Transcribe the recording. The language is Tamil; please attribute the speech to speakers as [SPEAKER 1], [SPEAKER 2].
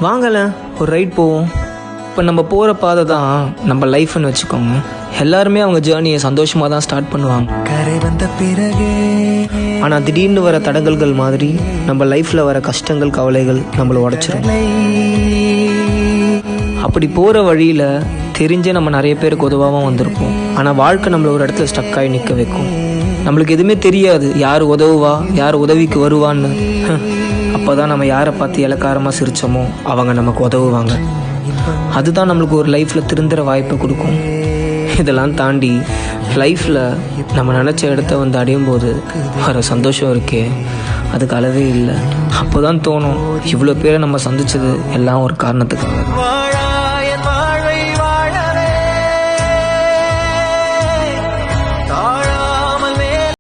[SPEAKER 1] வாங்கல ஒரு ரைட் போவோம். இப்போ நம்ம போகிற பாதை தான் நம்ம லைஃப்னு வச்சுக்கோங்க. எல்லாருமே அவங்க ஜேர்னியை சந்தோஷமாக தான் ஸ்டார்ட் பண்ணுவாங்க.
[SPEAKER 2] கரை வந்த பிறகு
[SPEAKER 1] ஆனால் திடீர்னு வர தடங்கல்கள் மாதிரி நம்ம லைஃப்பில் வர கஷ்டங்கள் கவலைகள் நம்மளை உடைச்சிரும். அப்படி போகிற வழியில் தெரிஞ்சே நம்ம நிறைய பேருக்கு உதவாமல் வந்திருப்போம். ஆனால் வாழ்க்கை நம்மளை ஒரு இடத்துல ஸ்டக்காகி நிற்க வைக்கும். நம்மளுக்கு எதுவுமே தெரியாது, யார் உதவுவா யார் உதவிக்கு வருவான்னு. அப்போ தான் நம்ம யாரை பார்த்து இலக்காரமாக சிரித்தோமோ அவங்க நமக்கு உதவுவாங்க. அதுதான் நம்மளுக்கு ஒரு லைஃப்பில் திருந்துற வாய்ப்பை கொடுக்கும். இதெல்லாம் தாண்டி லைஃப்பில் நம்ம நினச்ச இடத்த வந்து அடையும் போது வர சந்தோஷம் இருக்கே, அதுக்கு அளவே இல்லை. அப்போ தான் தோணும், இவ்வளோ பேரை நம்ம சந்தித்தது எல்லாம் ஒரு காரணத்துக்கு.